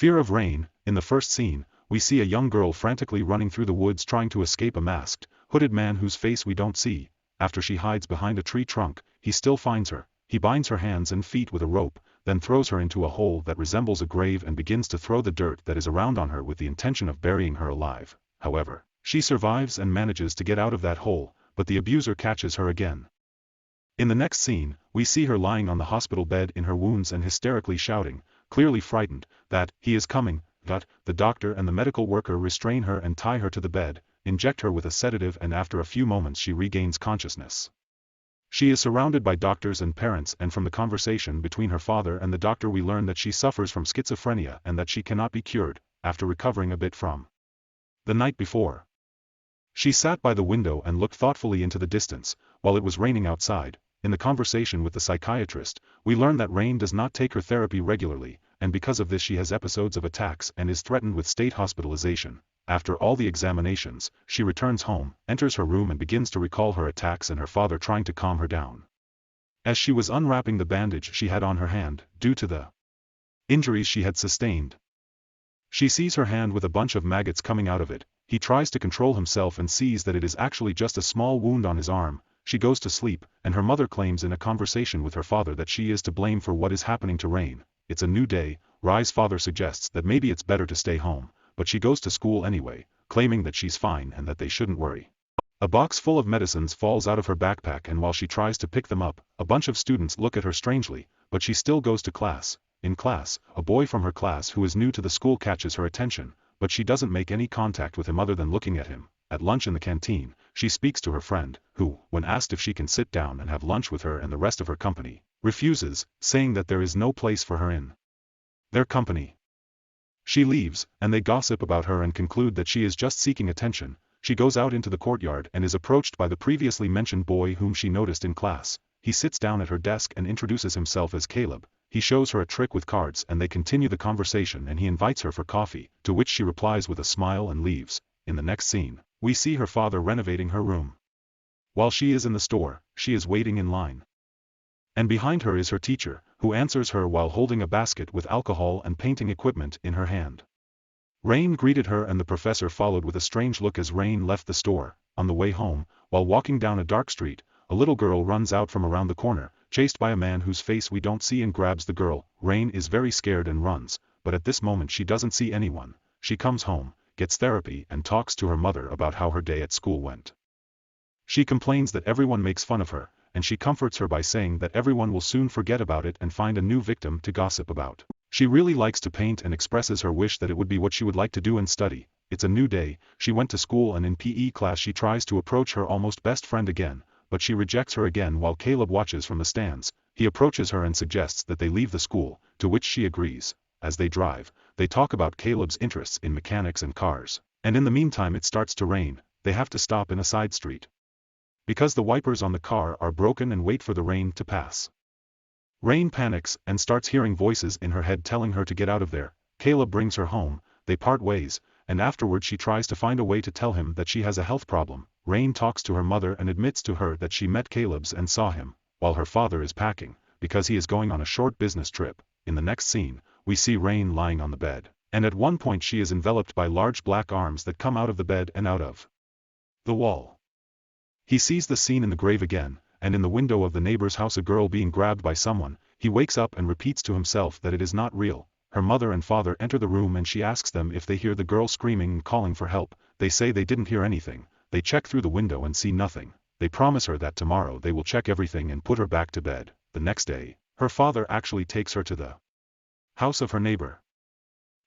Fear of Rain. In the first scene, we see a young girl frantically running through the woods trying to escape a masked, hooded man whose face we don't see. After she hides behind a tree trunk, he still finds her. He binds her hands and feet with a rope, then throws her into a hole that resembles a grave and begins to throw the dirt that is around on her with the intention of burying her alive. However, she survives and manages to get out of that hole, but the abuser catches her again. In the next scene, we see her lying on the hospital bed in her wounds and hysterically shouting, clearly frightened, that he is coming. But the doctor and the medical worker restrain her and tie her to the bed, inject her with a sedative, and after a few moments she regains consciousness. She is surrounded by doctors and parents, and from the conversation between her father and the doctor we learn that she suffers from schizophrenia and that she cannot be cured, after recovering a bit from the night before. She sat by the window and looked thoughtfully into the distance, while it was raining outside. In the conversation with the psychiatrist, we learn that Rain does not take her therapy regularly, and because of this she has episodes of attacks and is threatened with state hospitalization. After all the examinations, she returns home, enters her room and begins to recall her attacks and her father trying to calm her down. As she was unwrapping the bandage she had on her hand, due to the injuries she had sustained, she sees her hand with a bunch of maggots coming out of it. He tries to control himself and sees that it is actually just a small wound on his arm. She goes to sleep, and her mother claims in a conversation with her father that she is to blame for what is happening to Rain. It's a new day. Rai's father suggests that maybe it's better to stay home, but she goes to school anyway, claiming that she's fine and that they shouldn't worry. A box full of medicines falls out of her backpack, and while she tries to pick them up, a bunch of students look at her strangely, but she still goes to class. In class, a boy from her class who is new to the school catches her attention, but she doesn't make any contact with him other than looking at him. At lunch in the canteen, she speaks to her friend, who, when asked if she can sit down and have lunch with her and the rest of her company, refuses, saying that there is no place for her in their company. She leaves, and they gossip about her and conclude that she is just seeking attention. She goes out into the courtyard and is approached by the previously mentioned boy whom she noticed in class. He sits down at her desk and introduces himself as Caleb. He shows her a trick with cards and they continue the conversation, and he invites her for coffee, to which she replies with a smile and leaves. In the next scene, we see her father renovating her room. While she is in the store, she is waiting in line. And behind her is her teacher, who answers her while holding a basket with alcohol and painting equipment in her hand. Rain greeted her and the professor followed with a strange look as Rain left the store. On the way home, while walking down a dark street, a little girl runs out from around the corner, chased by a man whose face we don't see, and grabs the girl. Rain is very scared and runs, but at this moment she doesn't see anyone. She comes home, gets therapy and talks to her mother about how her day at school went. She complains that everyone makes fun of her, and she comforts her by saying that everyone will soon forget about it and find a new victim to gossip about. She really likes to paint and expresses her wish that it would be what she would like to do and study. It's a new day. She went to school, and in PE class she tries to approach her almost best friend again, but she rejects her again while Caleb watches from the stands. He approaches her and suggests that they leave the school, to which she agrees. As they drive, they talk about Caleb's interests in mechanics and cars, and in the meantime it starts to rain. They have to stop in a side street because the wipers on the car are broken and wait for the rain to pass. Rain panics and starts hearing voices in her head telling her to get out of there. Caleb brings her home, they part ways, and afterward she tries to find a way to tell him that she has a health problem. Rain talks to her mother and admits to her that she met Caleb's and saw him, while her father is packing, because he is going on a short business trip. In the next scene, we see Rain lying on the bed, and at one point she is enveloped by large black arms that come out of the bed and out of the wall. He sees the scene in the grave again, and in the window of the neighbor's house a girl being grabbed by someone. He wakes up and repeats to himself that it is not real. Her mother and father enter the room and she asks them if they hear the girl screaming and calling for help. They say they didn't hear anything. They check through the window and see nothing. They promise her that tomorrow they will check everything and put her back to bed. The next day, her father actually takes her to the house of her neighbor,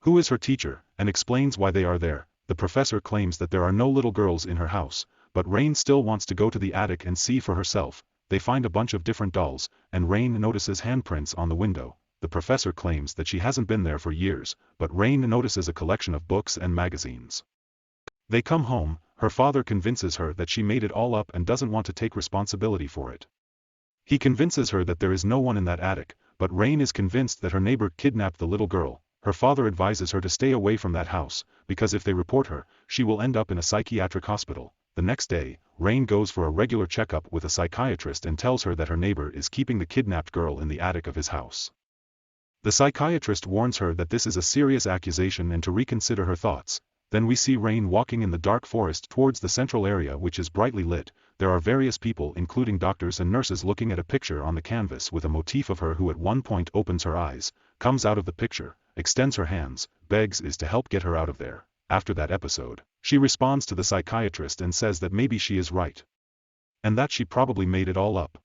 who is her teacher, and explains why they are there. The professor claims that there are no little girls in her house, but Rain still wants to go to the attic and see for herself. They find a bunch of different dolls, and Rain notices handprints on the window. The professor claims that she hasn't been there for years, but Rain notices a collection of books and magazines. They come home. Her father convinces her that she made it all up and doesn't want to take responsibility for it. He convinces her that there is no one in that attic, but Rain is convinced that her neighbor kidnapped the little girl. Her father advises her to stay away from that house, because if they report her, she will end up in a psychiatric hospital. The next day, Rain goes for a regular checkup with a psychiatrist and tells her that her neighbor is keeping the kidnapped girl in the attic of his house. The psychiatrist warns her that this is a serious accusation and to reconsider her thoughts. Then we see Rain walking in the dark forest towards the central area, which is brightly lit. There are various people including doctors and nurses looking at a picture on the canvas with a motif of her who at one point opens her eyes, comes out of the picture, extends her hands, begs Is to help get her out of there. After that episode, she responds to the psychiatrist and says that maybe she is right. And that she probably made it all up.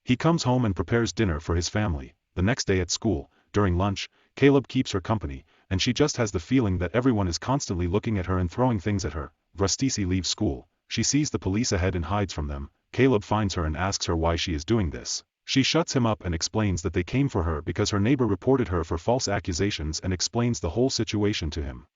He comes home and prepares dinner for his family. The next day at school, during lunch, Caleb keeps her company, and she just has the feeling that everyone is constantly looking at her and throwing things at her. Vrstici leaves school. She sees the police ahead and hides from them. Caleb finds her and asks her why she is doing this. She shuts him up and explains that they came for her because her neighbor reported her for false accusations and explains the whole situation to him.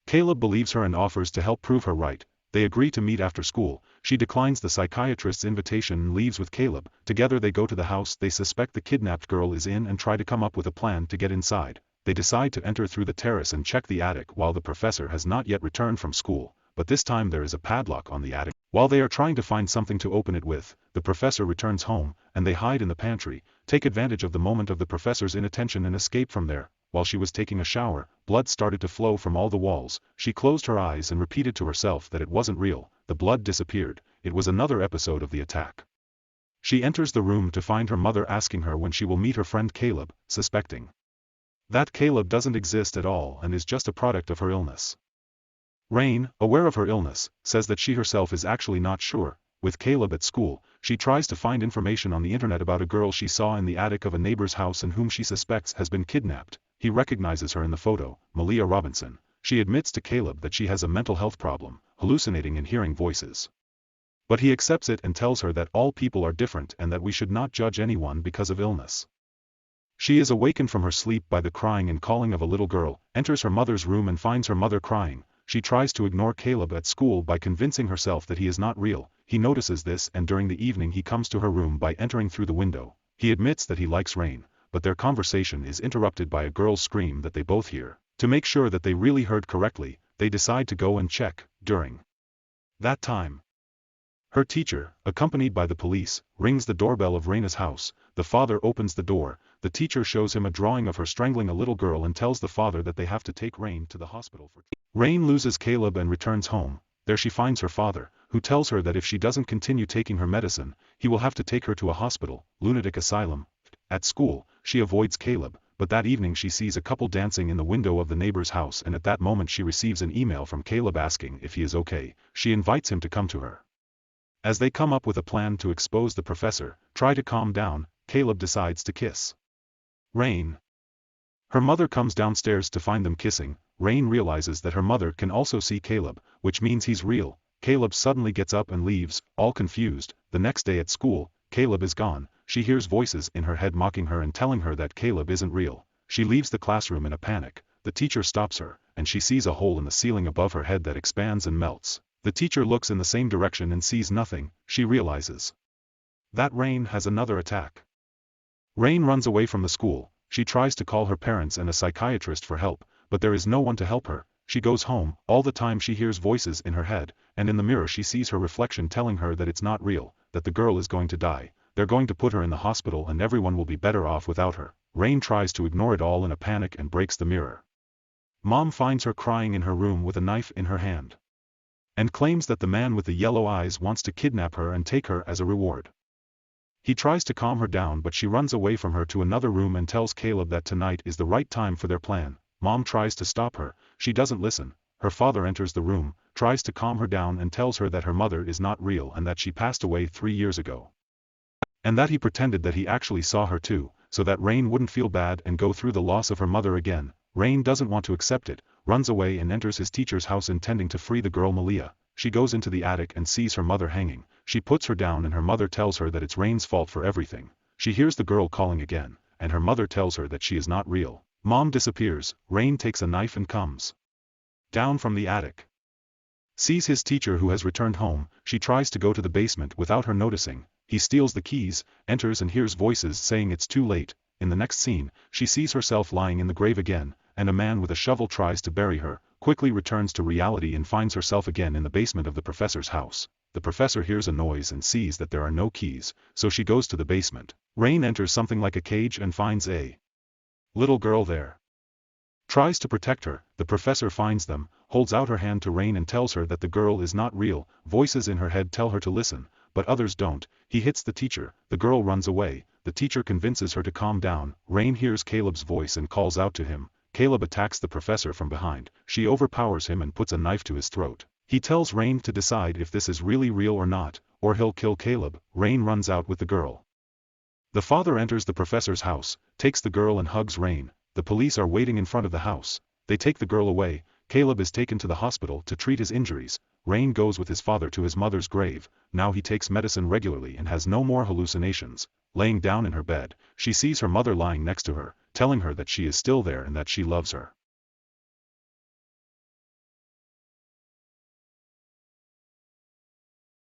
Caleb believes her and offers to help prove her right. They agree to meet after school. She declines the psychiatrist's invitation and leaves with Caleb. Together they go to the house they suspect the kidnapped girl is in and try to come up with a plan to get inside. They decide to enter through the terrace and check the attic while the professor has not yet returned from school, but this time there is a padlock on the attic. While they are trying to find something to open it with, the professor returns home, and they hide in the pantry, take advantage of the moment of the professor's inattention and escape from there. While she was taking a shower, blood started to flow from all the walls. She closed her eyes and repeated to herself that it wasn't real. The blood disappeared. It was another episode of the attack. She enters the room to find her mother asking her when she will meet her friend Caleb, suspecting that Caleb doesn't exist at all and is just a product of her illness. Rain, aware of her illness, says that she herself is actually not sure. With Caleb at school, she tries to find information on the internet about a girl she saw in the attic of a neighbor's house and whom she suspects has been kidnapped. He recognizes her in the photo, Malia Robinson. She admits to Caleb that she has a mental health problem, hallucinating and hearing voices. But he accepts it and tells her that all people are different and that we should not judge anyone because of illness. She is awakened from her sleep by the crying and calling of a little girl, enters her mother's room and finds her mother crying. She tries to ignore Caleb at school by convincing herself that he is not real. He notices this and during the evening he comes to her room by entering through the window. He admits that he likes Rain, but their conversation is interrupted by a girl's scream that they both hear. To make sure that they really heard correctly, they decide to go and check. During that time, her teacher, accompanied by the police, rings the doorbell of Raina's house. The father opens the door. The teacher shows him a drawing of her strangling a little girl and tells the father that they have to take Rain to the hospital for treatment. Rain loses Caleb and returns home. There she finds her father, who tells her that if she doesn't continue taking her medicine, he will have to take her to a hospital, lunatic asylum. At school, she avoids Caleb, but that evening she sees a couple dancing in the window of the neighbor's house and at that moment she receives an email from Caleb asking if he is okay. She invites him to come to her. As they come up with a plan to expose the professor, try to calm down, Caleb decides to kiss Rain. Her mother comes downstairs to find them kissing. Rain realizes that her mother can also see Caleb, which means he's real. Caleb suddenly gets up and leaves, all confused. The next day at school, Caleb is gone. She hears voices in her head mocking her and telling her that Caleb isn't real. She leaves the classroom in a panic. The teacher stops her, and she sees a hole in the ceiling above her head that expands and melts. The teacher looks in the same direction and sees nothing. She realizes that Rain has another attack. Rain runs away from the school. She tries to call her parents and a psychiatrist for help, but there is no one to help her. She goes home. All the time she hears voices in her head, and in the mirror she sees her reflection telling her that it's not real, that the girl is going to die. They're going to put her in the hospital and everyone will be better off without her. Rain tries to ignore it all in a panic and breaks the mirror. Mom finds her crying in her room with a knife in her hand, and claims that the man with the yellow eyes wants to kidnap her and take her as a reward. He tries to calm her down but she runs away from her to another room and tells Caleb that tonight is the right time for their plan. Mom tries to stop her. She doesn't listen. Her father enters the room, tries to calm her down and tells her that her mother is not real and that she passed away 3 years ago. And that he pretended that he actually saw her too, so that Rain wouldn't feel bad and go through the loss of her mother again. Rain doesn't want to accept it, runs away and enters his teacher's house intending to free the girl Malia. She goes into the attic and sees her mother hanging. She puts her down and her mother tells her that it's Rain's fault for everything. She hears the girl calling again, and her mother tells her that she is not real. Mom disappears. Rain takes a knife and comes down from the attic. Sees his teacher who has returned home. She tries to go to the basement without her noticing. He steals the keys, enters and hears voices saying it's too late. In the next scene, she sees herself lying in the grave again, and a man with a shovel tries to bury her, quickly returns to reality and finds herself again in the basement of the professor's house. The professor hears a noise and sees that there are no keys, so she goes to the basement. Rain enters something like a cage and finds a Little girl there. Tries to protect her, the professor finds them, holds out her hand to Rain and tells her that the girl is not real. Voices in her head tell her to listen, but others don't. He hits the teacher, the girl runs away, the teacher convinces her to calm down. Rain hears Caleb's voice and calls out to him. Caleb attacks the professor from behind. She overpowers him and puts a knife to his throat. He tells Rain to decide if this is really real or not, or he'll kill Caleb. Rain runs out with the girl. The father enters the professor's house, takes the girl and hugs Rain. The police are waiting in front of the house. They take the girl away. Caleb is taken to the hospital to treat his injuries. Rain goes with his father to his mother's grave. Now he takes medicine regularly and has no more hallucinations. Laying down in her bed, she sees her mother lying next to her, telling her that she is still there and that she loves her.